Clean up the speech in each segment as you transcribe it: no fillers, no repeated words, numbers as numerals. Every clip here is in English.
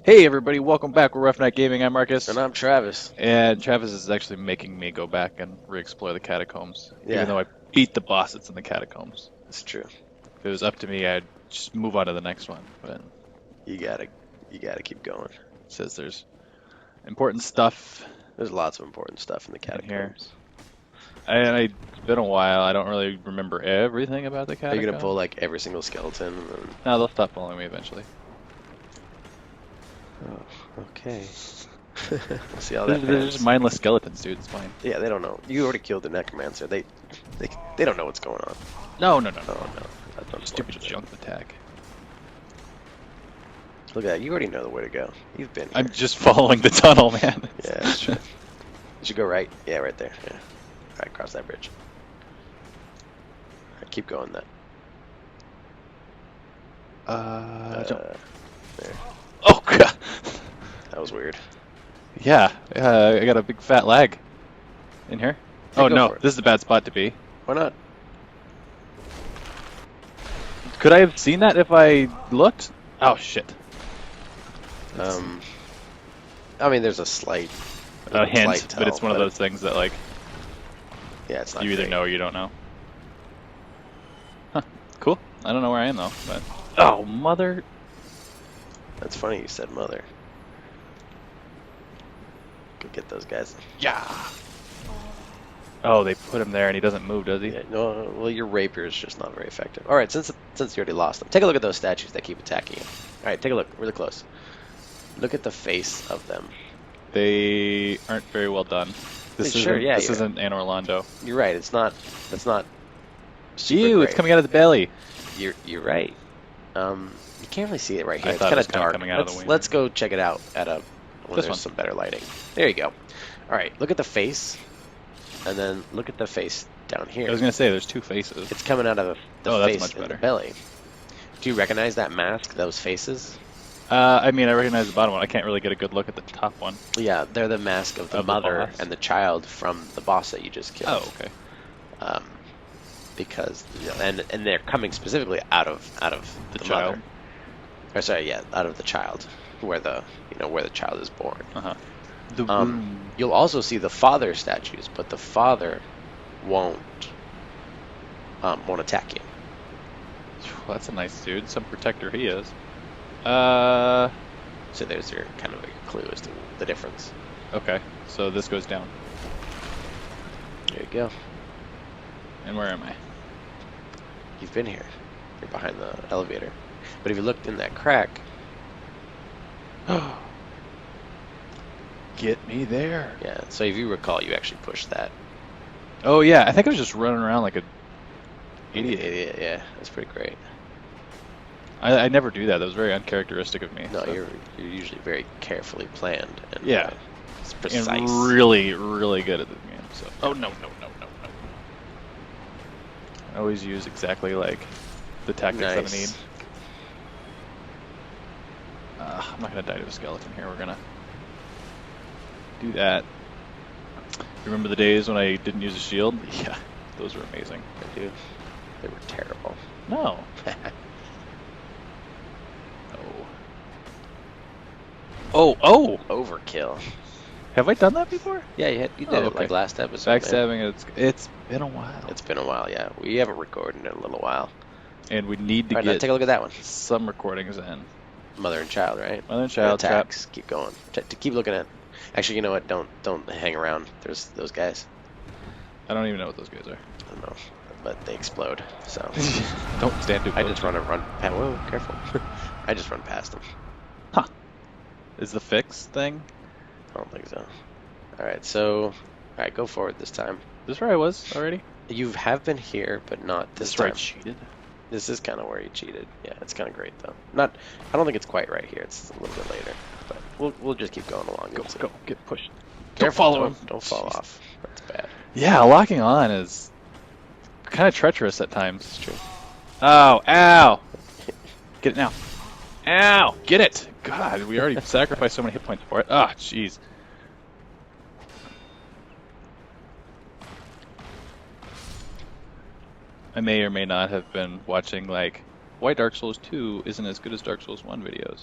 Hey everybody, welcome back. We're Rough Night Gaming. I'm And Marcus, I'm Travis. and Travis is actually making me go back and re-explore the catacombs, even Yeah, though I beat the boss that's in the catacombs. it's true. If it was up to me, I'd just move on to the next one. But it You gotta, you gotta keep going. says there's important stuff There's lots of important stuff in the in here. catacombs. It's been a while. I don't really remember everything about the Are you gonna pull catacombs. like every single skeleton? And then... No, they'll stop following me eventually. Oh, okay. See how They're, that they're just pans. mindless skeletons, dude. It's fine. Yeah, they don't know. You already killed the necromancer. They don't know what's going on. No, no, no, Oh no. no, that's Stupid unfortunate. junk attack. Look at that. You already know the way to go. You've been I'm here. just following the tunnel, man. Yeah, that's true. You should go right. Yeah, right there. Yeah. All right, cross that bridge. All right, keep going then. Jump. There. Oh god. That was weird. Yeah, I got a big fat lag in here. Yeah, Oh go no, for it. this is a bad spot to be. Why not? Could I have seen that if I looked? Oh shit. Um, I mean, there's a slight Hint, tell, but it's one of but those things that like yeah, it's not you either great. know or you don't know. Huh, cool. I don't know where I am though, but oh mother. That's funny you said mother. Go get those guys. Yeah. Oh, they put him there and he doesn't move, does he? Yeah, no, well, your rapier is just not very effective. All right, since you already lost them, take a look at those statues that keep attacking you. All right, take a look, really close. Look at the face of them. They aren't very well done. This Sure, isn't yeah, this isn't Anor Londo. you're right. It's not. That's not super Ew, it's great. coming out of the belly. You're right. You can't really see it right I here. It's thought it kind was of kinda dark. coming out of the wing. Let's go check it out at a when This there's one. some better lighting. There you go. All right, look at the face, and then look at the face down here. I was gonna say there's two faces. It's coming out of the Oh, that's face much in the better. belly. Do you recognize that mask? Those faces? I mean, I recognize the bottom one. I can't really get a good look at the top one. Yeah, they're the mask of the Of the mother boss? and the child from the boss that you just killed. Oh, okay. Um, because and they're coming specifically out of The the child. mother. Or sorry, yeah, out of the child, where the where the child is born. Uh-huh. The room. You'll also see the father statues, but the father won't attack you. Well, that's a nice dude. Some protector he is. So there's your kind of a clue as to the difference. Okay. So this goes down. There you go. And where am I? You've been here. You're behind the elevator. But if you looked in that crack, Get me there. yeah. So if you recall, you actually pushed that. Oh yeah, I think I was just running around like a idiot. Yeah, that's pretty great. I never do that. That was very uncharacteristic of me. No, so. you're usually very carefully planned and Yeah. it's And precise. really, really good at the game. So. Oh no, no, no, no, no. I always use exactly like the tactics that I need. Nice. I'm not gonna die to a skeleton here. We're gonna do that. Remember the days when I didn't use a shield? Yeah, those were amazing. I do. They were terrible. No. Oh. Oh, oh! Overkill. Have I done that before? Yeah, you did Oh, it okay. like last episode. Man. Backstabbing, it's been a while. It's been a while, yeah. We haven't recorded in a little while. And we need to All right, now get take a look at that one. some recordings in. Mother and child, right? Mother and child trap. attacks. Keep going. To keep looking at. Actually, you know what? Don't hang around. There's those guys. I don't even know what those guys are. I don't know, but they explode. So Don't stand too I close. just run. Whoa, careful! I just run past them. Huh. Is the fix thing? I don't think so. All right, so all right, go forward this time. Is this where I was already? You have been here, but not this This is where I time. cheated? This is kind of where you cheated. Yeah, it's kind of great though. Not. I don't think it's quite right here. It's a little bit later, but we'll just keep going along. Go, You'll see. go, get pushed. Careful, Don't follow him. Don't fall Jeez. off. That's bad. Yeah, locking on is kind of treacherous at times. It's true. Oh, ow! Get it now. Ow! Get it! God, we already sacrificed so many hit points for it. Ah, jeez. I may or may not have been watching, like, why Dark Souls 2 isn't as good as Dark Souls 1 videos.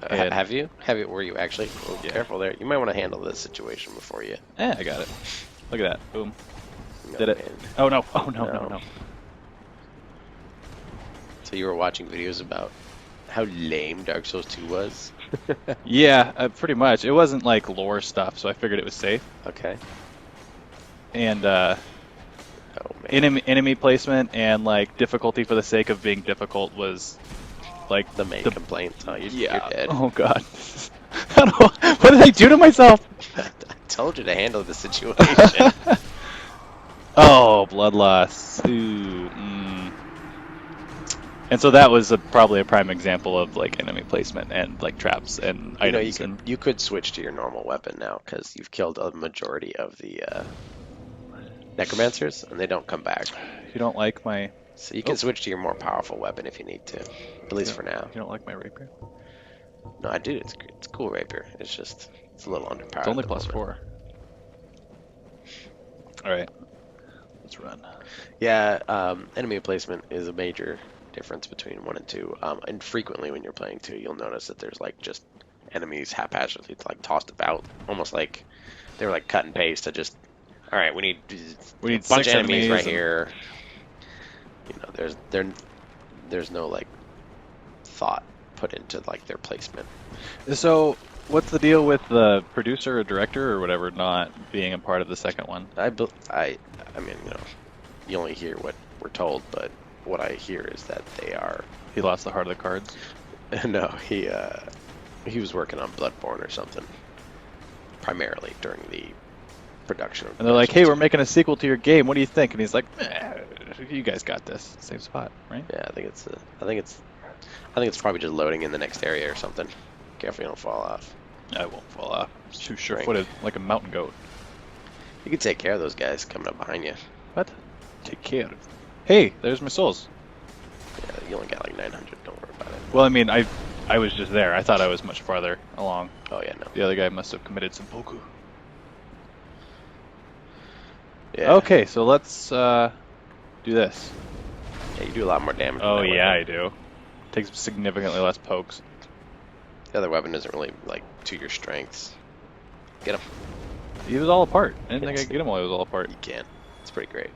And Have you? Were you actually? Oh, Yeah. careful there. You might want to handle this situation before you. I got it. Look at that. Boom. No, Did it. man. Oh no. Oh no, No. no. So you were watching videos about how lame Dark Souls 2 was? Yeah, pretty much. It wasn't like lore stuff, so I figured it was safe. Okay. And Oh man. enemy placement and like difficulty for the sake of being difficult was like The main complaint. Oh, you're dead. Oh god. I don't know. What did I do to myself? I told you to handle the situation. Oh, blood loss. Ooh, And so that was probably a prime example of like enemy placement and like traps and You know, items. you could switch to your normal weapon now because you've killed a majority of the necromancers, and they don't come back. If you don't like my, So you can switch to your more powerful weapon if you need to, at least for now. you don't like my rapier. No, I do. It's a cool rapier. It's just it's a little underpowered. It's only at the moment. +4. All right, let's run. Yeah, enemy placement is a major difference between 1 and 2. And frequently when you're playing 2, you'll notice that there's like just enemies haphazardly like tossed about, almost like they were like cut and paste to just. All right, we need a bunch 6 of enemies right and- here. You know, there's no like thought put into like their placement. So, what's the deal with the producer or director or whatever not being a part of the second one? I mean, you know, you only hear what we're told, but what I hear is that they are. He lost the heart of the cards. No, he was working on Bloodborne or something, primarily during the production of. And they're like, hey, we're making a sequel to your game. What do you think? And he's like, you guys got this. Same spot, right? Yeah, I think it's probably just loading in the next area or something. Careful, you don't fall off. I won't fall off. It's too sure-footed, like a mountain goat. You can take care of those guys coming up behind you. What? Take care of. Hey, there's my souls. Yeah, you only got like 900. Don't worry about it. Well, I mean, I was just there. I thought I was much farther along. Oh yeah, no. The other guy must have committed some poku. Yeah. Okay, so let's do this. Yeah, you do a lot more damage. Oh with that yeah, weapon. I do. Takes significantly less pokes. The other weapon isn't really like to your strengths. Get him. He was all apart. I didn't think Yes. I could get him while he was all apart. You can. It's pretty great.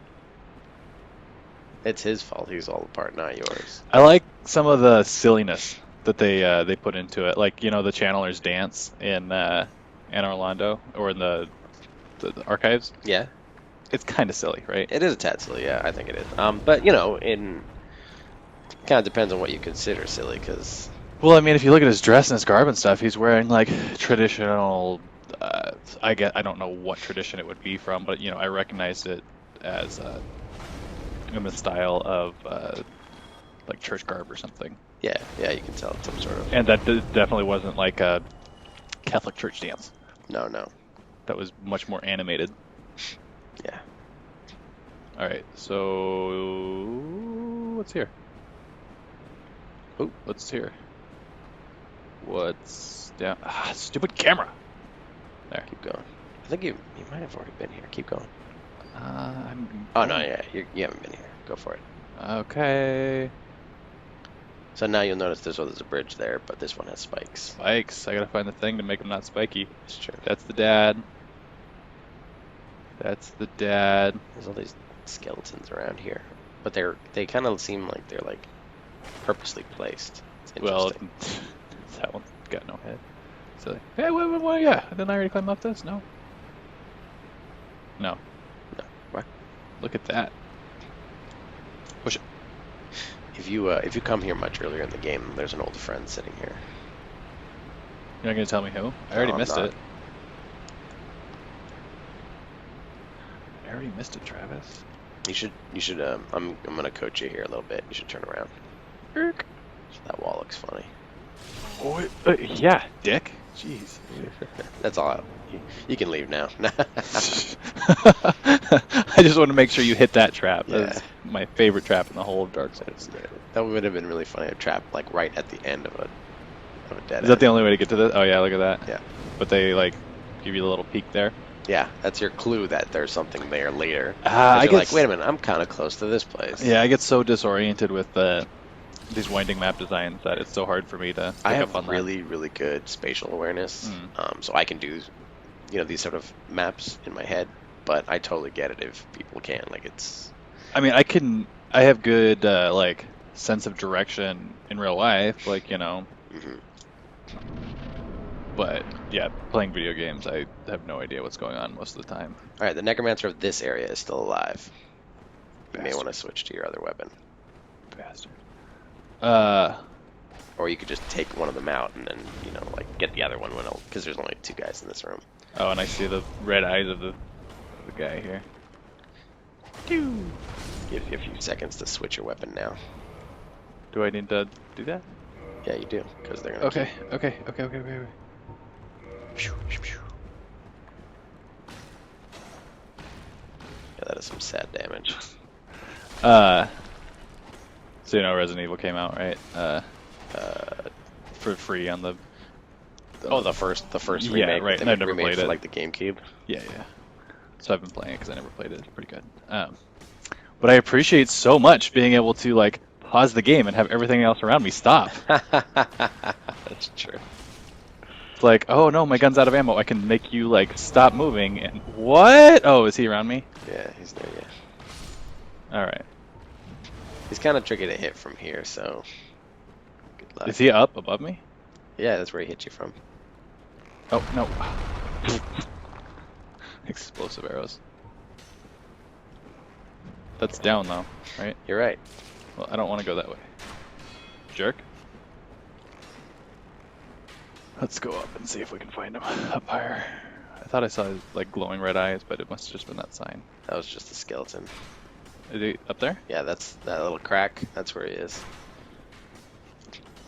It's his fault. He's all apart, not yours. I like some of the silliness that they put into it, like the channeler's dance in Anor Londo or in the archives. Yeah, It's kind of silly, right? it is a tad silly. Yeah, I think it is. But you know, kind of depends on what you consider silly, because Well, I mean, if you look at his dress and his garb and stuff, he's wearing like traditional. I don't know what tradition it would be from, but I recognized it as in the style of like church garb or something. yeah, you can tell it's some sort of. And that definitely wasn't like a Catholic church dance. No. That was much more animated. Yeah. All right, so what's here? Oh, what's here? What's down? Stupid camera. There. Keep going. I think you might have already been here. Keep going. I'm Oh no, yeah, you haven't been here. Go for it. Okay. So now you'll notice there's a bridge there, but this one has spikes. Spikes. I gotta find the thing to make them not spiky. It's true. That's the dad. That's the dad. There's all these skeletons around here, but they kind of seem like they're like purposely placed. It's Well, interesting. that one's got no head. So, hey, wait, yeah. Didn't I already climb up this? No. No. No. What? Look at that. Push it. If you come here much earlier in the game, there's an old friend sitting here. You're not gonna tell me who? I already I'm missed not. it. I already missed it, Travis. You should. I'm gonna coach you here a little bit. You should turn around. Erk. That wall looks funny. Oh, yeah, dick. Jeez. That's all. You can leave now. I just want to make sure you hit that trap. Yeah. That's my favorite trap in the whole of Dark Souls. That would have been really funny. A trap like right at the end of a dead Is that end. the only way to get to this? Oh yeah, look at that. Yeah. But they like give you a little peek there. Yeah, that's your clue that there's something there later. I You're get like, wait a minute, I'm kind of close to this place. Yeah, I get so disoriented with the these winding map designs that it's so hard for me to I pick up on have that. really, really good spatial awareness, Mm. so I can do, these sort of maps in my head. But I totally get it if people can't. Like it's. I mean, I have good like sense of direction in real life, like Mhm. but yeah, playing video games, I have no idea what's going on most of the time. All right, the necromancer of this area is still alive. You may want to Bastard, switch to your other weapon, bastard. Uh, or you could just take one of them out and then like get the other one when because there's only two guys in this room. oh, and I see the red eyes of the guy here. Gives you a few seconds to switch your weapon now. Do I need to do that? Yeah, you do, because they're gonna. Okay, okay. Yeah, that is some sad damage. So Resident Evil came out, right? Uh, For free on the. the first remake. Yeah, right. That And they I've never remade played for it. like the GameCube. Yeah. So I've been playing it because I never played it. It's pretty good. But I appreciate so much being able to like pause the game and have everything else around me stop. That's true. It's like, oh no, my gun's out of ammo. I can make you like stop moving. And what? Oh, is he around me? Yeah, he's near you. All right. He's kind of tricky to hit from here, so good luck. Is he up above me? Yeah, that's where he hit you from. Oh no. Explosive arrows. That's down though, right? You're right. Well, I don't want to go that way. Jerk. Let's go up and see if we can find him up higher. I thought I saw his, like glowing red eyes, but it must have just been that sign. That was just a skeleton. Is he up there? Yeah, that's that little crack. That's where he is.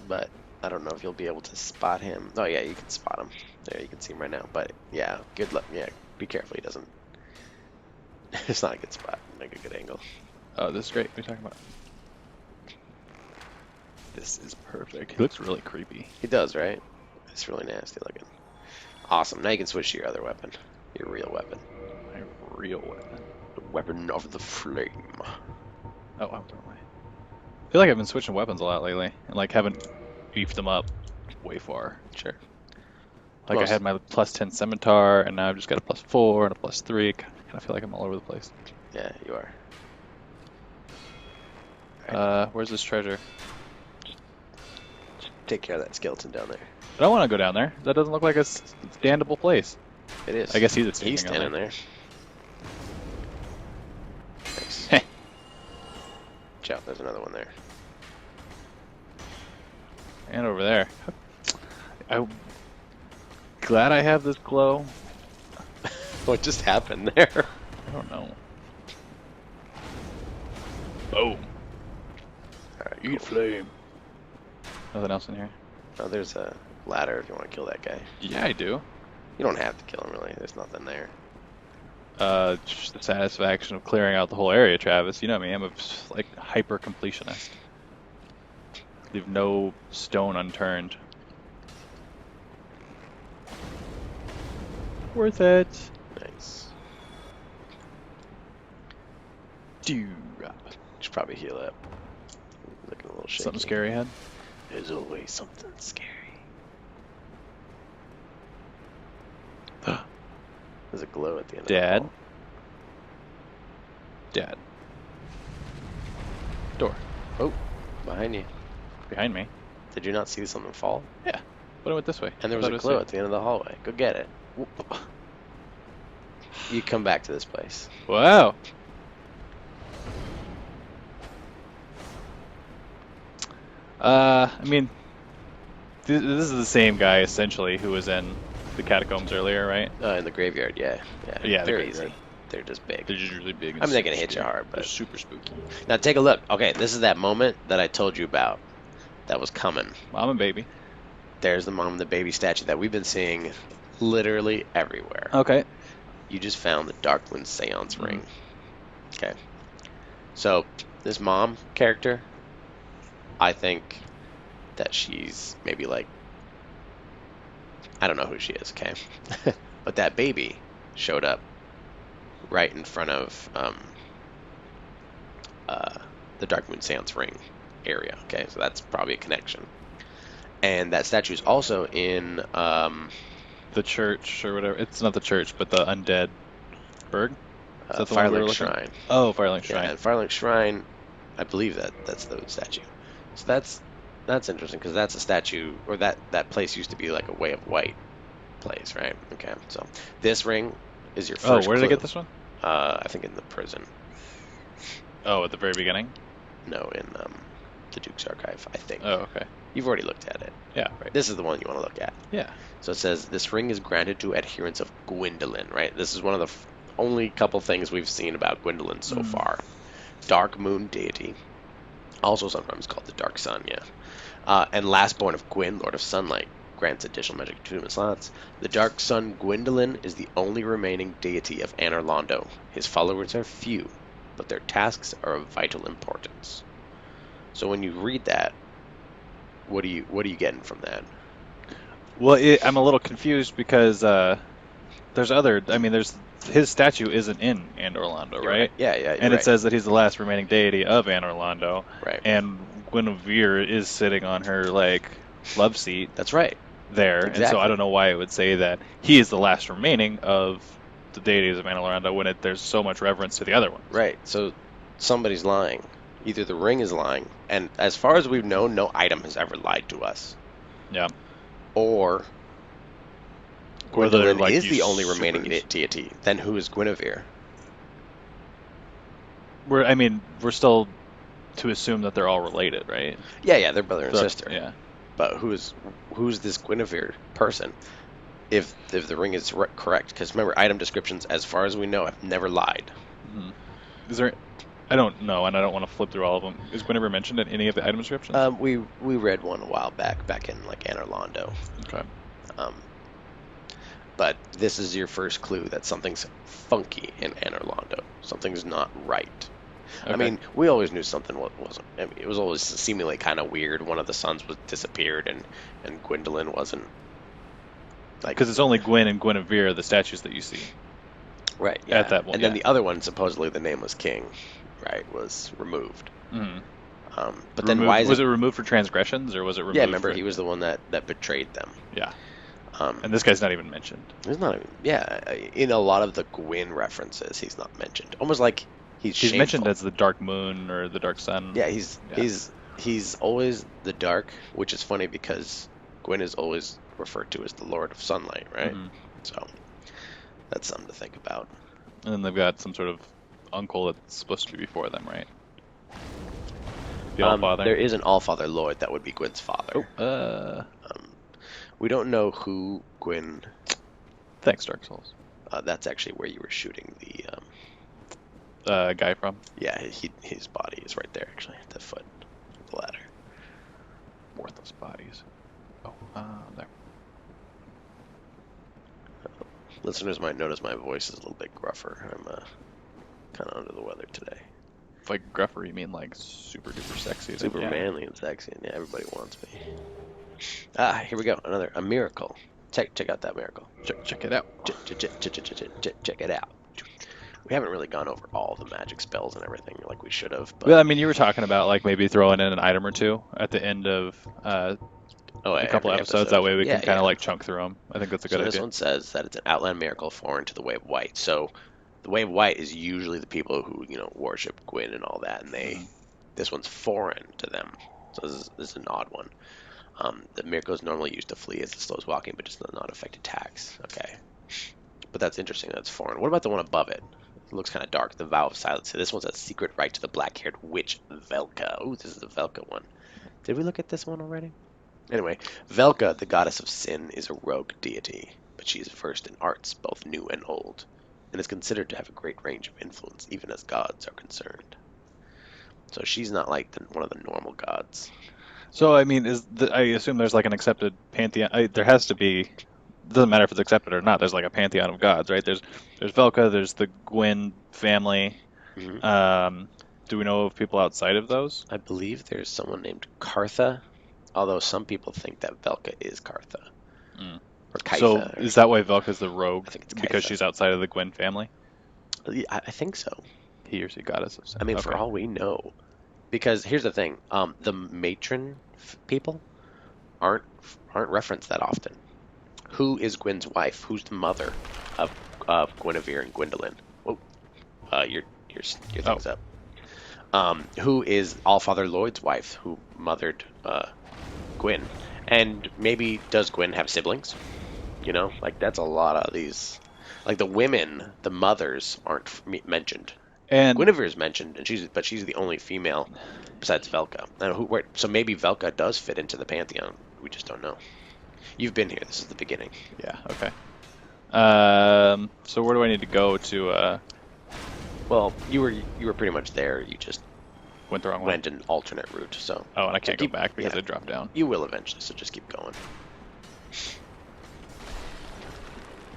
But I don't know if you'll be able to spot him. Oh yeah, you can spot him. There, you can see him right now. But yeah, good luck. Yeah, be careful. He doesn't. It's not a good spot. Like a good angle. Oh, this is great. What are you talking about? This is perfect. He looks really creepy. He does, right? It's really nasty looking. Awesome. Now you can switch to your other weapon. Your real weapon. My real weapon. The weapon of the flame. Oh, I'm throwing away. I feel like I've been switching weapons a lot lately, and like haven't beefed them up way far. Sure. Like I had my +10 scimitar, and now I've just got a +4 and a +3. Kind of feel like I'm all over the place. Yeah, you are. Where's this treasure? Just take care of that skeleton down there. I don't want to go down there. That doesn't look like a standable place. It is. I guess he's He's standing there. Nice. Watch out, there's another one there. And over there. I'm glad I have this glow. What just happened there? I don't know. Boom. Alright, Eat flame. Nothing else in here? Oh, there's a ladder if you want to kill that guy. Yeah, I do. You don't have to kill him, really. There's nothing there. Just the satisfaction of clearing out the whole area, Travis. You know me, I'm a like hyper completionist. Leave no stone unturned. Worth it. Nice. Do Should probably heal up. Looking a little shaky. something scary ahead. There's always something scary. There's a glow at the end Dad. of the hall. Dad. Door. Oh, behind you. Behind me. Did you not see something fall? Yeah. But I went this way. And there I was thought a it glow here. at the end of the hallway. Go get it. You come back to this place. Wow. I mean, this is the same guy essentially who was in the catacombs earlier, right? In the graveyard, yeah. Yeah, They're the easy. graveyard. They're just big. They're just really big. And I mean, they're gonna super hit you spooky. hard, They're but super spooky. now take a look. Okay, this is that moment that I told you about. That was coming. Mom and baby. There's the mom and the baby statue that we've been seeing literally everywhere. Okay. You just found the Darkmoon Seance ring. Okay. So this mom character, I think that she's maybe like, I don't know who she is. Okay. But that baby showed up right in front of the Darkmoon Seance ring. area. Okay, so that's probably a connection. And that statue is also in The church or whatever. It's not the church, but the undead burg. Is that the one we were Firelink looking at? Shrine. Oh, Firelink Yeah, Shrine. and Firelink Shrine, I believe that's the statue. So that's interesting because that's a statue, or that place used to be like a Way of White place, right? Okay, so this ring is your Oh, first where did I clue. get this one? I think in the prison. Oh, at the very beginning. No, in the Duke's archive, I think. Oh, okay. You've already looked at it. Yeah, right. This is the one you want to look at. Yeah. So it says, this ring is granted to adherents of Gwyndolin, right? This is one of the only couple things we've seen about Gwyndolin so far. Dark moon deity, also sometimes called the Dark Sun, yeah. And lastborn of Gwyn, Lord of Sunlight, grants additional magic attunement slots. The Dark Sun Gwyndolin is the only remaining deity of Anor Londo. His followers are few, but their tasks are of vital importance. So when you read that, what are you getting from that? Well, I'm a little confused because there's other. I mean, there's his statue isn't in Anor Londo, right? Yeah, And right. it says that he's the last remaining deity of Anor Londo. Right. And Guinevere is sitting on her like love seat That's right. there, Exactly. and so I don't know why it would say that he is the last remaining of the deities of Anor Londo when there's so much reverence to the other ones. Right. So somebody's lying. Either the ring is lying, and as far as we've known, no item has ever lied to us. Yeah. Or Whether Gwyndolin like is the only usurpers. remaining deity. Then who is Guinevere? We're still to assume that they're all related, right? Yeah, they're brother and So, sister. Yeah. But who's this Guinevere person? If the ring is correct, because remember, item descriptions, as far as we know, have never lied. Mhm. Is there? I don't know, and I don't want to flip through all of them. Is Guinevere mentioned in any of the item descriptions? We read one a while back in like Anor Londo. Okay. But this is your first clue that something's funky in Anor Londo. Something's not right. Okay. I mean, we always knew something wasn't. I mean, it was always seemingly kind of weird. One of the sons was disappeared, and Gwyndolin wasn't. Like, because it's only Gwyn and Guinevere, the statues that you see. right, yeah. At that one, and then yeah. the other one, supposedly the nameless king, right, was removed. Mm-hmm. But then why was it removed for transgressions, or was it removed? Yeah, remember, he was the one that betrayed them. Yeah. And this guy's not even mentioned. He's not even. Yeah, in a lot of the Gwyn references, he's not mentioned. Almost like he's shameful. mentioned as the Dark Moon or the Dark Sun. Yeah, he's always the dark, which is funny because Gwyn is always referred to as the Lord of Sunlight, right? Mm-hmm. So that's something to think about. And then they've got some sort of uncle that's supposed to be before them, right? The Allfather. There is an Allfather Lord that would be Gwyn's father. We don't know who Gwyn. Thanks, Dark Souls. That's actually where you were shooting the guy from. Yeah, his body is right there, actually, at the foot of the ladder. Worthless bodies. Oh, there. Listeners might notice my voice is a little bit gruffer. I'm kind of under the weather today. Like gruffer, you mean like super duper sexy? Super manly and sexy, and yeah, everybody wants me. Here we go. A miracle. Check out that miracle. Check it out. Check it out. We haven't really gone over all the magic spells and everything like we should have. But Well, I mean, you were talking about like maybe throwing in an item or two at the end of a couple episodes. That way we can kind of like chunk through them. I think that's a good idea. This one says that it's an outland miracle foreign to the Way of White. So the Way of White is usually the people who worship Gwyn and all that, and this one's foreign to them. So this is an odd one. The miracle is normally used to flee as it slows walking, but does not affect attacks. Okay, but that's interesting. That's foreign. What about the one above it? It looks kind of dark. The Vow of Silence. So this one's a secret right to the black-haired witch Velka. Oh, this is the Velka one. Did we look at this one already? Anyway, Velka, the goddess of sin, is a rogue deity, but she is versed in arts, both new and old, and is considered to have a great range of influence, even as gods are concerned. So she's not like one of the normal gods. So I mean, I assume there's like an accepted pantheon. There has to be. Doesn't matter if it's accepted or not. There's like a pantheon of gods, right? There's Velka. There's the Gwyn family. Mm-hmm. Do we know of people outside of those? I believe there's someone named Kartha, although some people think that Velka is Kartha. Or Kaitha. So is that why Velka's the rogue? I think it's because Kaitha. she's outside of the Gwyn family? I think so. He or she goddess of sin. I mean, Okay. for all we know, because here's the thing. The matron people aren't aren't referenced that often. Who is Gwyn's wife? Who's the mother of Guinevere and Gwendolyn? Whoa, your Oh, thing's up. Who is Allfather Lloyd's wife, who mothered Gwyn? And maybe does Gwyn have siblings? You know, like that's a lot of these. Like the women, the mothers aren't mentioned. and Guinevere's mentioned, and she's the only female besides Velka. And so maybe Velka does fit into the pantheon. We just don't know. You've been here. This is the beginning. yeah, okay. So where do I need to go to Well, you were pretty much there. You just went the wrong way? went an alternate route. So Oh, and I can't go keep back because yeah, I dropped down. you will eventually. So just keep going.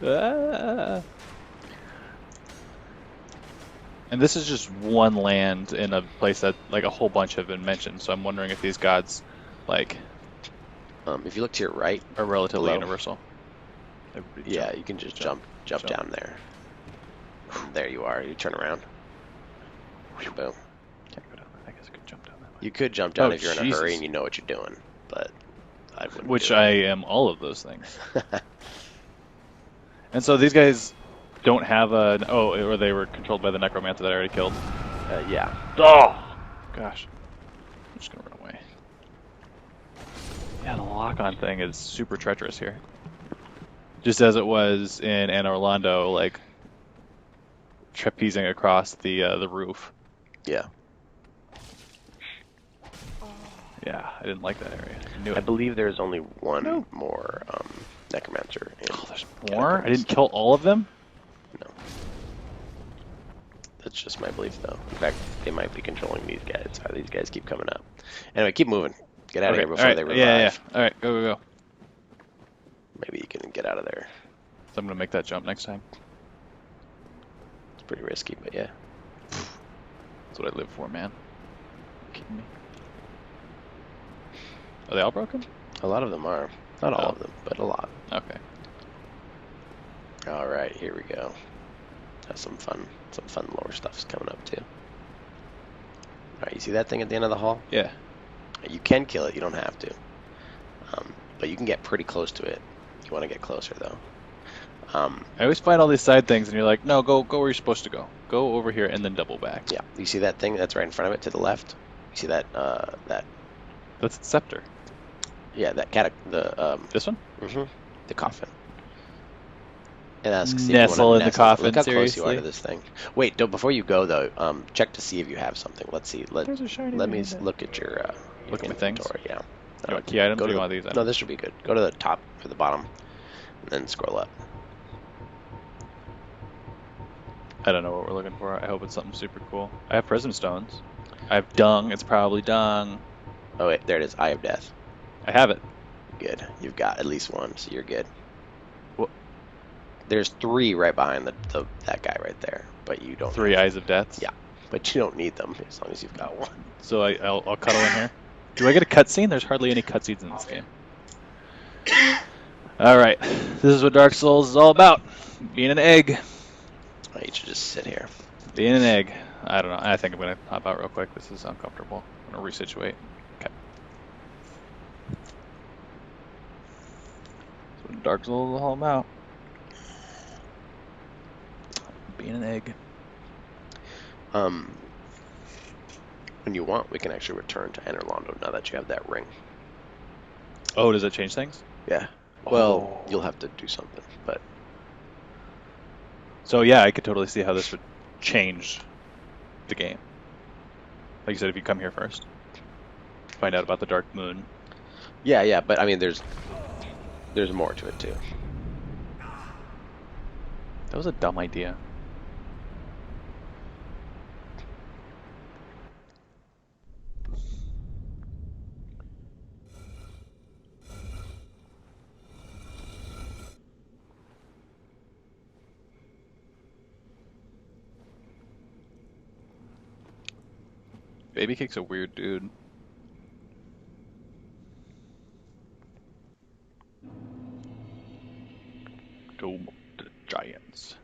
Ah. And this is just one land in a place that like a whole bunch have been mentioned. So I'm wondering if these gods like If you look to your right, are relatively below. universal. Everybody Yeah, jump, you can just jump, jump jump. down there. And there you are. You turn around. Boom. Can't go down there. I guess I could jump down that way. You could jump down Oh, if you're in a Jesus. hurry and you know what you're doing, but I wouldn't. Which do I am all of those things. And so these guys don't have a or they were controlled by the necromancer that I already killed. Yeah. Oh gosh. I'm just gonna run away. Yeah, the lock-on thing is super treacherous here. Just as it was in Anor Londo, like trapezing across the roof. Yeah. Yeah, I didn't like that area. I knew I it. believe there's only one No. more necromancer. Oh, there's more? I didn't kill all of them? No. That's just my belief, though. In fact, they might be controlling these guys. These guys keep coming up. Anyway, keep moving. Get out of Okay, here before alright, they revive. yeah. Alright, go. Maybe you can get out of there. So I'm gonna make that jump next time. It's pretty risky, but yeah. That's what I live for, man. You kidding me? Are they all broken? A lot of them are. Not all Oh. of them, but a lot. Okay. All right, here we go. That's some fun lore stuff's coming up too. All right, you see that thing at the end of the hall? Yeah. You can kill it. You don't have to, but you can get pretty close to it. You want to get closer though. I always find all these side things and you're like, no, go where you're supposed to go. Go over here and then double back. Yeah, you see that thing that's right in front of it to the left? You see that That's the scepter. yeah, This one? the coffin. It asks if Nestle you want in to the coffin, Look how close you are seriously? to this thing. Wait, before you go though, check to see if you have something. Let's see. There's a shiny Let me thing there. look at your Look at my things? inventory. Yeah. You want key items Go or to you want these no, items? this should be good. Go to the top or the bottom, and then scroll up. I don't know what we're looking for. I hope it's something super cool. I have prism stones. I have dung. It's probably dung. Oh wait, there it is. Eye of Death. I have it. Good. You've got at least one, so you're good. What? There's 3 right behind that guy right there, but you don't. 3 eyes of death. Yeah, but you don't need them as long as you've got one. So I'll cuddle in here. Do I get a cutscene? There's hardly any cutscenes in this game. Alright. This is what Dark Souls is all about. Being an egg. Oh, you should just sit here. Being an egg. I don't know. I think I'm going to hop out real quick. This is uncomfortable. I'm going to resituate. Okay. That's what Dark Souls is all about. Being an egg. When you want, we can actually return to Anor Londo now that you have that ring. Oh, does it change things? Yeah. Well, Oh. you'll have to do something, but So yeah, I could totally see how this would change the game. Like you said, if you come here first, find out about the Dark Moon. yeah. But I mean, there's more to it too. That was a dumb idea. Babycake's a weird dude. Dome of the Giants.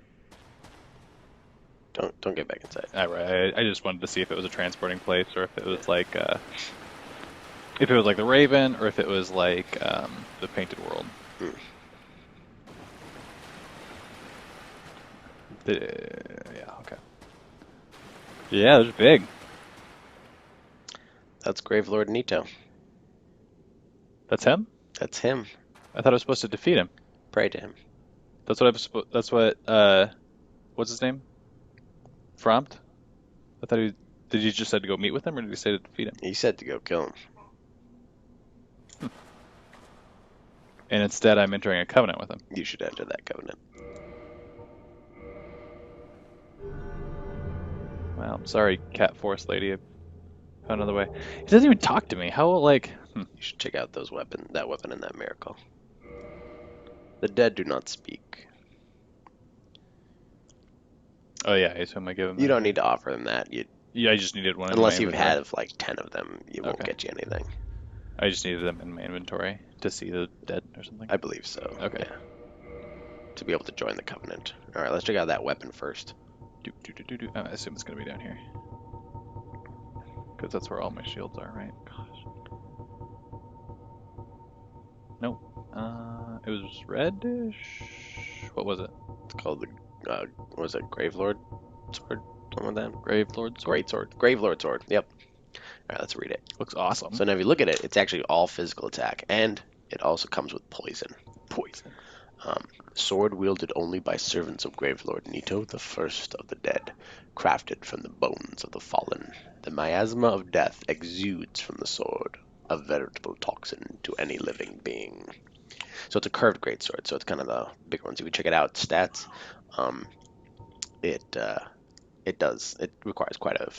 Don't get back inside. I just wanted to see if it was a transporting place or if it was like the Raven or if it was like the Painted World. Hmm. Yeah, okay. Yeah, they're big. That's Gravelord Nito. That's him? That's him. I thought I was supposed to defeat him. Pray to him. That's what what's his name? Frompt? I thought did you just say to go meet with him or did he say to defeat him? He said to go kill him. And instead I'm entering a covenant with him. You should enter that covenant. Well, I'm sorry, Cat Forest Lady. I found another way. He doesn't even talk to me. How, like... You should check out that weapon and that miracle. The dead do not speak. Oh, yeah, I assume I give him You don't need to offer them that. Yeah, I just needed one in Unless my you've inventory. had like 10 of them, it won't Okay. get you anything. I just needed them in my inventory to see the dead or something. I believe so. Okay. Yeah. To be able to join the covenant. Alright, let's check out that weapon first. I assume it's going to be down here. Because that's where all my shields are, right? Gosh. Nope. It was reddish. What was it? It's called the, what was it, Gravelord Sword? Something like that? Grave Lord Sword? Great Sword. Gravelord Sword, yep. Alright, let's read it. Looks awesome. So now if you look at it, it's actually all physical attack, and it also comes with poison. Poison. Sword wielded only by servants of Gravelord Nito, the first of the dead, crafted from the bones of the fallen. The miasma of death exudes from the sword, a veritable toxin to any living being. So it's a curved greatsword, so it's kind of the big ones. If you check it out, stats, it requires quite a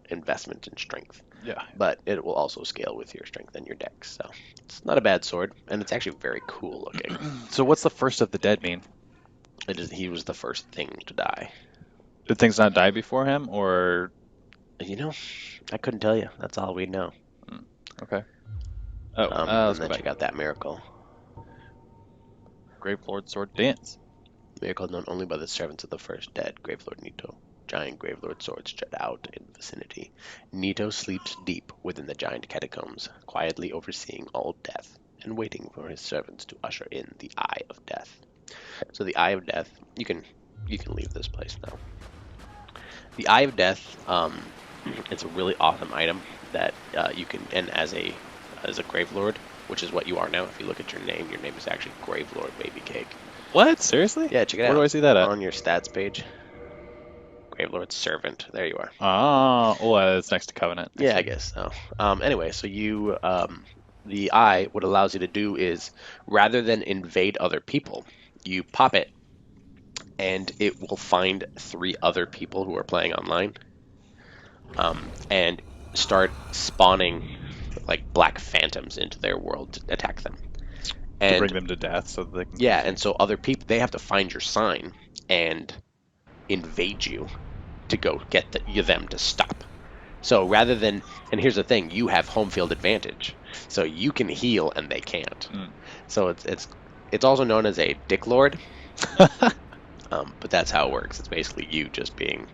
investment in strength. Yeah. But it will also scale with your strength and your dex, so it's not a bad sword, and it's actually very cool looking. So what's the first of the dead mean? He was the first thing to die. Did things not die before him, or... You know, I couldn't tell you. That's all we know. Okay. Oh, And let's go then back. check out that miracle. Grave Lord Sword Dance. Miracle known only by the servants of the first dead, Gravelord Nito. Giant Gravelord swords jut out in the vicinity. Nito sleeps deep within the giant catacombs, quietly overseeing all death and waiting for his servants to usher in the Eye of Death. So the Eye of Death, you can leave this place now. The Eye of Death, it's a really awesome item that you can, and as a Gravelord, which is what you are now. If you look at your name is actually Gravelord Babycake. What? Seriously? Yeah, check it out. Where do I see that at? On your stats page. Gravelord Servant. There you are. Oh, it's next to Covenant. Yeah, I guess so. Anyway, so you, the eye, what allows you to do is, rather than invade other people, you pop it, and it will find 3 other people who are playing online, and start spawning like black phantoms into their world to attack them. And To bring them to death so that they can... yeah, and so other people, they have to find your sign and invade you to go get them to stop. So rather than, and here's the thing, you have home field advantage, so you can heal and they can't. So it's also known as a Dick Lord, but that's how it works. It's basically you just being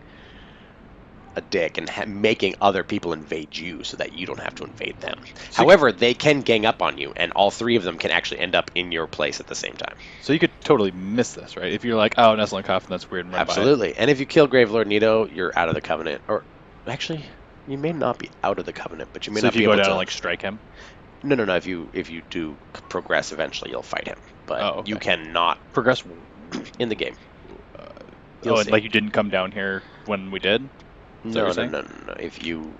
a dick and making other people invade you so that you don't have to invade them. So However, they can gang up on you, and all 3 of them can actually end up in your place at the same time. So you could totally miss this, right? If you're like, oh, Nestle and Coffin, that's weird. And run Absolutely. And if you kill Gravelord Nito, you're out of the Covenant. Or, actually, you may not be out of the Covenant, but you may So not if be you go able down to... and like strike him? No. If you do progress, eventually you'll fight him. But okay. you cannot Progress in the game. Oh, and like you didn't come down here when we did? No. If you...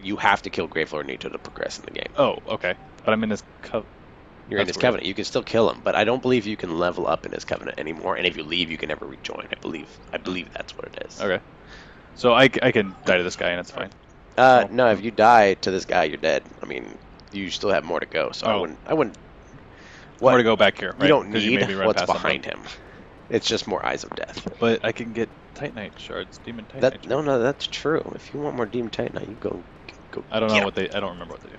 you have to kill Gravelord Nito to progress in the game. Oh, okay. But I'm in his You're in his covenant. You can still kill him, but I don't believe you can level up in his covenant anymore. And if you leave, you can never rejoin. I believe that's what it is. Okay. So I can die to this guy and it's fine. No, if you die to this guy, you're dead. I mean, you still have more to go. So I wouldn't. More to go back here, right? You don't 'Cause you need made me run what's past behind him. It's just more Eyes of Death. But I can get Titanite shards, Demon Titanite shards. No, that's true. If you want more Demon Titanite, you go. I don't know what I don't remember what they do.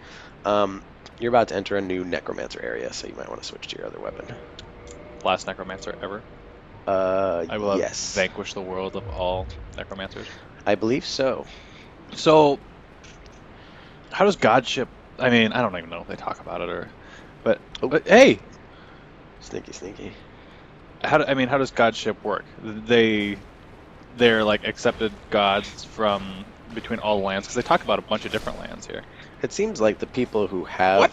You're about to enter a new Necromancer area, so you might want to switch to your other weapon. Last Necromancer ever. I will have Yes. vanquished the world of all necromancers. I believe so. So, how does godship? I mean, I don't even know if they talk about it Oh, but hey, sneaky, sneaky. I mean, how does godship work? They're like accepted gods from between all lands because they talk about a bunch of different lands here. It seems like the people who What?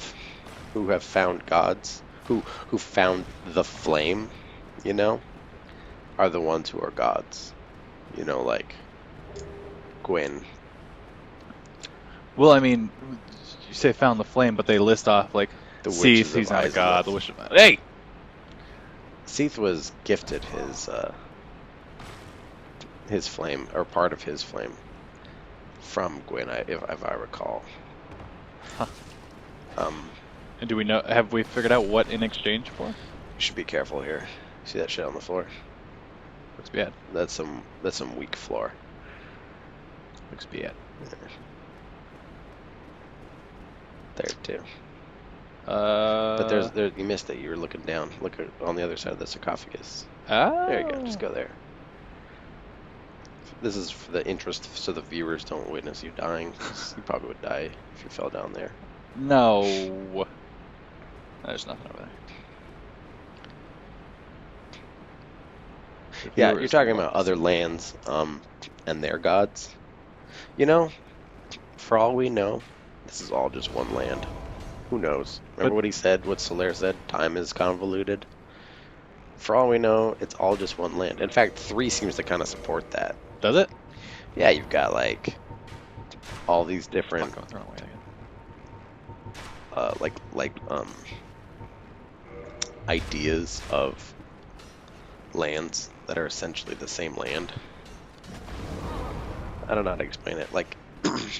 have found gods, who found the flame, you know, are the ones who are gods. You know, like Gwyn. Well, I mean, you say found the flame, but they list off like The Seath, witches he's of not a god. Izalith. The wish of hey, Seath was gifted his flame, or part of his flame, from Gwyn, if I recall. Huh. Um, And do we know? Have we figured out what in exchange for? you should be careful here. See that shit on the floor? Looks bad. That's some weak floor. Looks bad. There too. Uh. But you missed it. You were looking down. Look on the other side of the sarcophagus. Oh. There you go. Just go there. This is for the interest, so the viewers don't witness you dying. 'Cause you probably would die if you fell down there. No. There's nothing over there. The Yeah, viewers you're talking won't about other see. lands, and their gods. You know, for all we know, this is all just one land. Who knows? Remember But what he said, what Solaire said? Time is convoluted. For all we know, it's all just one land. In fact, 3 seems to kind of support that. does it? Yeah, you've got, like, all these different, Fuck, I'll throw it away again. ideas of lands that are essentially the same land. I don't know how to explain it. Like,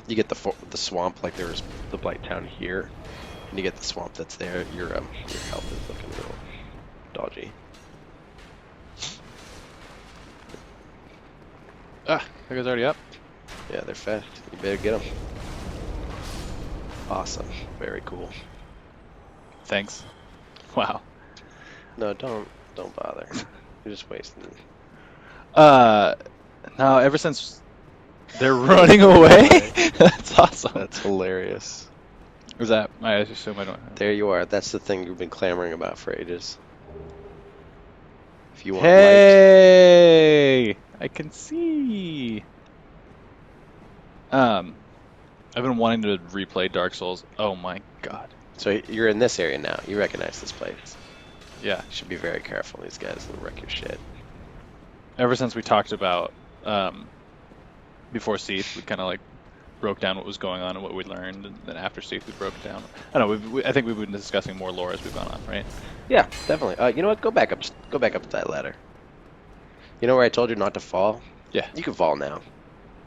you get the swamp, like there's the Blight Town here, and you get the swamp that's there. Your health is looking real dodgy. Ah, that guy's already up. Yeah, they're fast. You better get them. Awesome. Very cool. Thanks. Wow. No, don't bother. You're just wasting. Now ever since they're running away, that's awesome. That's hilarious. Is that? I assume I don't. There you are. That's the thing you've been clamoring about for ages. If you want light, Hey, I can see. I've been wanting to replay Dark Souls. Oh my god. so you're in this area now. You recognize this place. Yeah. You should be very careful. These guys will wreck your shit. Ever since we talked about before Seath, we kind of like broke down what was going on and what we learned, and then after Seath, we broke it down. I don't know. I think we've been discussing more lore as we've gone on, right? Yeah, definitely. You know what? Go back up. Go back up that ladder. You know where I told you not to fall? Yeah. You can fall now.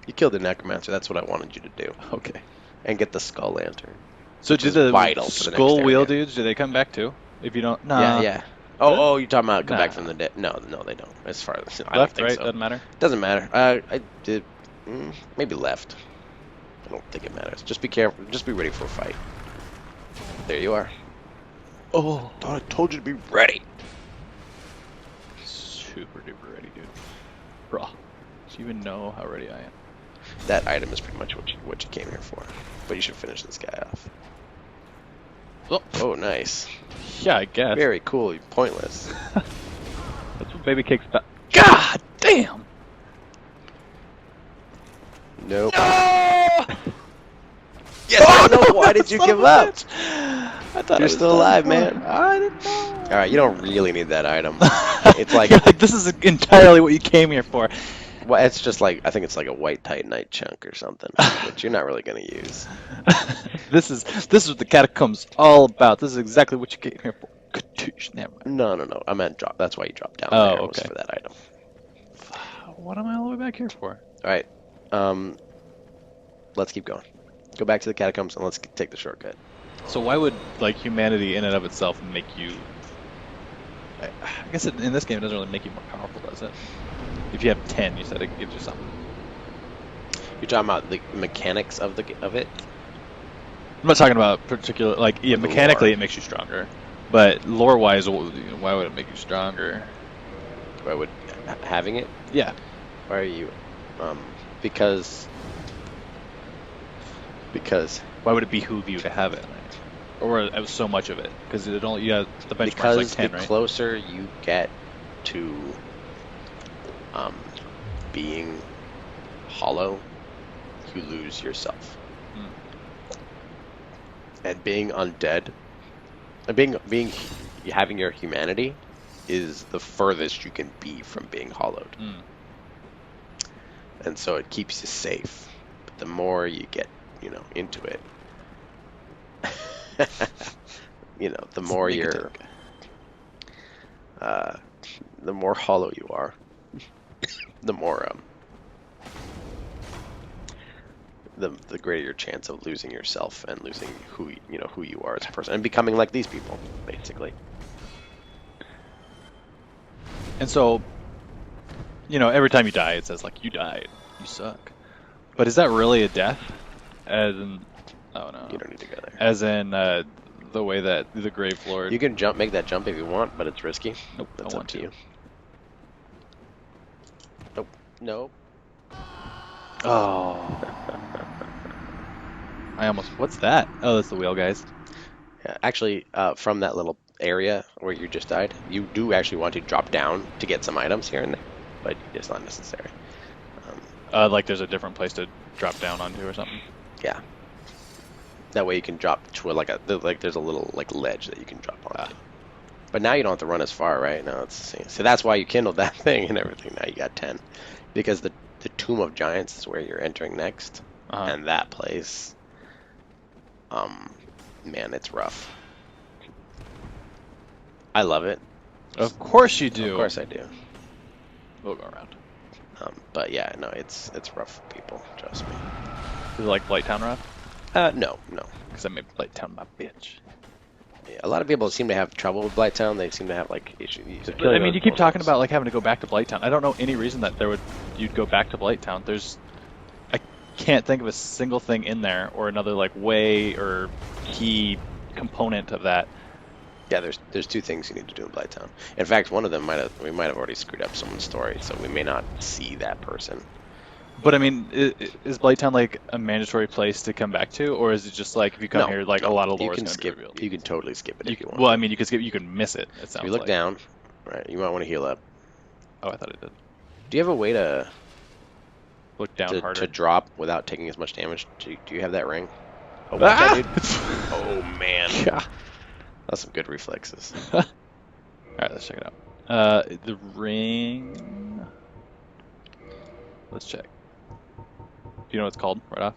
You killed the necromancer. That's what I wanted you to do. Okay. And get the skull lantern. So Which do is the vital for the next skull wheel area. dudes? Do they come back too? If you don't, nah. Yeah, yeah. Oh, you're talking about come back Nah. from the dead? No, they don't. As far as I don't Left, think right, so. doesn't matter. Doesn't matter. I did maybe left. I don't think it matters. Just be careful. Just be ready for a fight. There you are. Oh, I told you to be ready. super duper ready, dude. Bro, do you even know how ready I am? That item is pretty much what you came here for. But you should finish this guy off. Oh, nice. Yeah, I guess. Very cool. Pointless. That's what Babycake's about. God damn! Nope. No! Yes, I don't know. Why did you Son give of a up? bitch. I thought You're I was still done alive, before. man. I didn't know. All right, you don't really need that item. It's like, You're like, this is entirely what you came here for. well, it's just like, I think it's like a white titanite chunk or something, which you're not really gonna use. This is what the catacombs all about. This is exactly what you came here for. Katoosh, never mind. No. I meant drop. That's why you dropped down Oh, there. Was okay. for that item. What am I all the way back here for? All right. Let's keep going. Go back to the catacombs and let's take the shortcut. So why would like humanity in and of itself make you? I guess in this game it doesn't really make you more powerful, does it? If you have 10, you said it gives you something. You're talking about the mechanics of it. I'm not talking about particular The mechanically lore. it makes you stronger, but lore-wise, why would it make you stronger? Why would having it? Yeah. Why are you? Um, because because Why would it behoove you to have it? Or so much of it? Because it only the benchmark's like because 10, the right? closer you get to um, being hollow, you lose yourself. Mm. And being undead, and being having your humanity is the furthest you can be from being hollowed. Mm. And so it keeps you safe. But the more you get, into it, the more you're, the more hollow you are, the more the greater your chance of losing yourself and losing who you are as a person and becoming like these people, basically. And so, every time you die, it says like you died, you suck. But is that really a death? As in, oh no, You don't need to go there. as in the way that the Grave Lord. You can make that jump if you want, but it's risky. Nope, That's I up want to to. you. Nope. Nope. Oh, I almost. What's that? Oh, that's the wheel, guys. Yeah, actually, from that little area where you just died, you do actually want to drop down to get some items here and there, but it's not necessary. Like there's a different place to drop down onto or something. Yeah. That way you can drop to there's a little ledge that you can drop onto. But now you don't have to run as far, right? No, so that's why you kindled that thing and everything. Now you got 10, because the Tomb of Giants is where you're entering next, and that place, man, it's rough. I love it. Of course you do. Of course I do. We'll go around. But yeah, no, it's rough for people. Trust me. Is it like Blighttown rough? No. Because I made Blighttown my bitch. Yeah, a lot of people seem to have trouble with Blighttown. They seem to have like issues. I mean, you keep talking about like having to go back to Blighttown. I don't know any reason that you'd go back to Blighttown. I can't think of a single thing in there or another like way or key component of that. Yeah, there's two things you need to do in Blighttown. In fact, one of them we might have already screwed up someone's story, so we may not see that person. But I mean, is Blighttown like a mandatory place to come back to, or is it just like if you come here, like a lot of lore is going to be revealed? You can totally skip it if you want. Well, I mean, you can skip. You can miss it. It sounds if you look like. down, right? You might want to heal up. Oh, I thought it did. Do you have a way to look down harder to drop without taking as much damage? Do you have that ring? Oh, watch out, dude. Oh man. Yeah. That's some good reflexes. All right, let's check it out. The ring. Let's check. Do you know what it's called right off?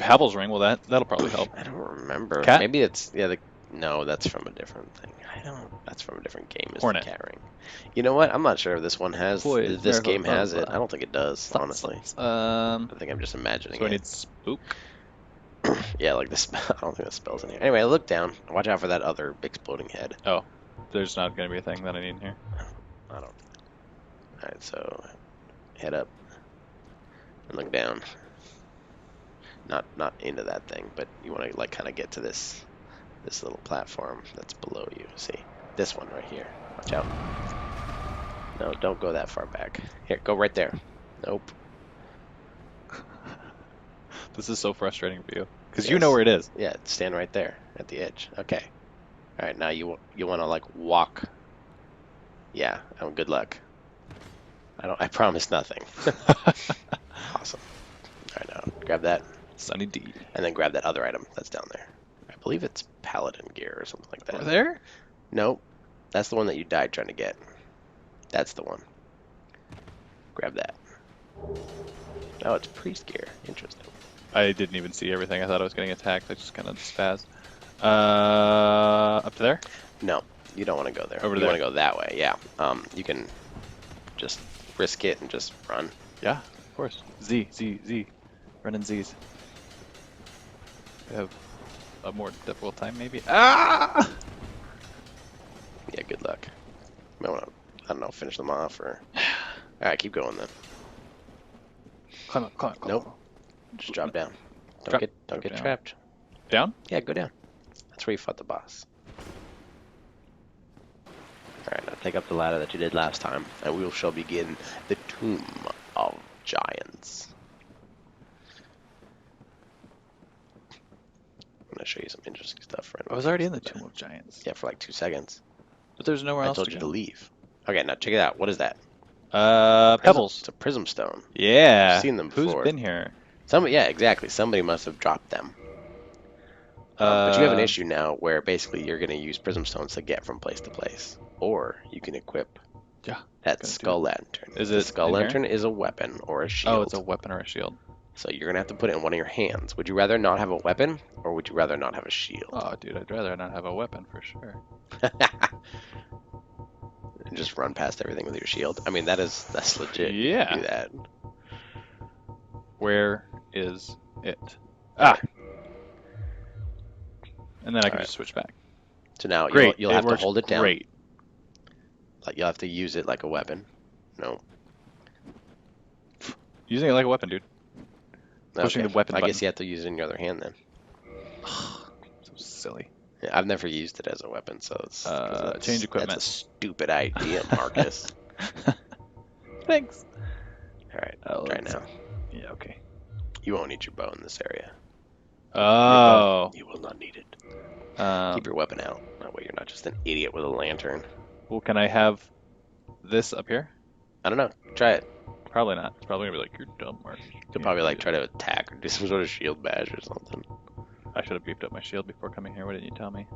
Havel's ring. Well, that'll probably help. I don't remember. Cat? Maybe it's no, that's from a different thing. That's from a different game. Is Hornet. The cat ring. You know what? I'm not sure if this one has. Boy, If this game has it. blah. I don't think it does. Honestly. I think I'm just imagining So I it. need spook. Yeah, like this. I don't think the spell's in here. Anyway, look down. Watch out for that other exploding head. Oh, there's not going to be a thing that I need here. I don't. Alright, so head up and look down. Not into that thing, but you want to like kind of get to this little platform that's below you. See this one right here. Watch out. No, don't go that far back. Here, go right there. Nope. This is so frustrating for you because you know where it is. Yeah, stand right there at the edge. Okay. All right, now you want to like walk. Yeah. Oh, good luck. I promise nothing. Awesome. All right, now grab that. Sunny D. And then grab that other item that's down there. I believe it's paladin gear or something like that. Over there? Nope. That's the one that you died trying to get. That's the one. Grab that. Oh, it's priest gear. Interesting. I didn't even see everything. I thought I was getting attacked. I just kind of spazzed. Up to there? No, you don't want to go there. Over you there. want to go that way, yeah. You can just risk it and just run. Yeah, of course. Z. Running Z's. We have a more difficult time, maybe. Ah! Yeah, good luck. Might want to, I don't know, finish them off or. All right, keep going then. Climb up. Nope. Just drop down. Don't get down. trapped. Down? Yeah, go down. That's where you fought the boss. All right, now Take up the ladder that you did last time, and we shall begin the Tomb of Giants. I'm gonna show you some interesting stuff right I was already in the Tomb of Giants. Yeah, for like 2 seconds. But there's nowhere I else told to you go. to leave. Okay, now check it out. What is that? Pebbles. It's a prism stone. Yeah. I've seen them Who's before. been here? Yeah, exactly. Somebody must have dropped them. But you have an issue now where basically you're going to use prism stones to get from place to place. Or you can equip Yeah. that skull lantern. Is The it skull in here? lantern is a weapon or a shield. Oh, it's a weapon or a shield. So you're going to have to put it in one of your hands. Would you rather not have a weapon or would you rather not have a shield? Oh, dude, I'd rather not have a weapon for sure. And just run past everything with your shield. I mean, that's legit. You Yeah. can do that. Where is it? Ah! And then I can just switch back. So now Great. you'll have to hold it down. Great. Like you'll have to use it like a weapon. No. Using it like a weapon, dude. Pushing Okay. the weapon I button. guess you have to use it in your other hand then. So silly. Yeah, I've never used it as a weapon, so it's change equipment. That's a stupid idea, Marcus. Thanks. All right, Oh, try now. Yeah, okay. You won't need your bow in this area. Oh. You will not need it. Um, Keep your weapon out. That way you're not just an idiot with a lantern. well, can I have this up here? I don't know. Try it. Probably not. It's probably gonna be like, you're dumb, Mark. You'll probably like try to attack or do some sort of shield bash or something. I should have beefed up my shield before coming here. Why didn't you tell me?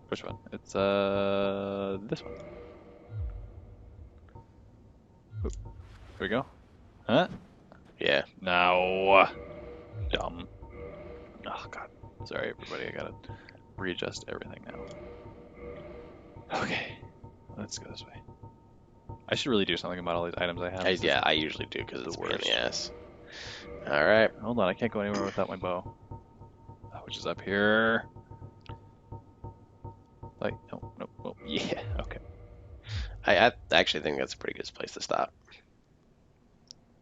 Which one? It's this one. Oop. Here we go. Huh? Yeah. No. Dumb. Oh god. Sorry everybody, I gotta readjust everything now. Okay. Let's go this way. I should really do something about all these items I have. Yeah, I usually do because it's the a pain in worst. the ass. All right. Hold on, I can't go anywhere without my bow. Which is up here. Like, no, no, oh, yeah, okay. I actually think that's a pretty good place to stop.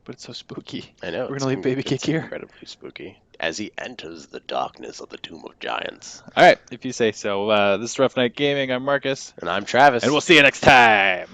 But it's so spooky. I know. We're gonna leave Babycake it's here. Incredibly spooky as he enters the darkness of the Tomb of Giants. All right, if you say so. This is Rough Night Gaming. I'm Marcus, And I'm Travis. and we'll see you next time.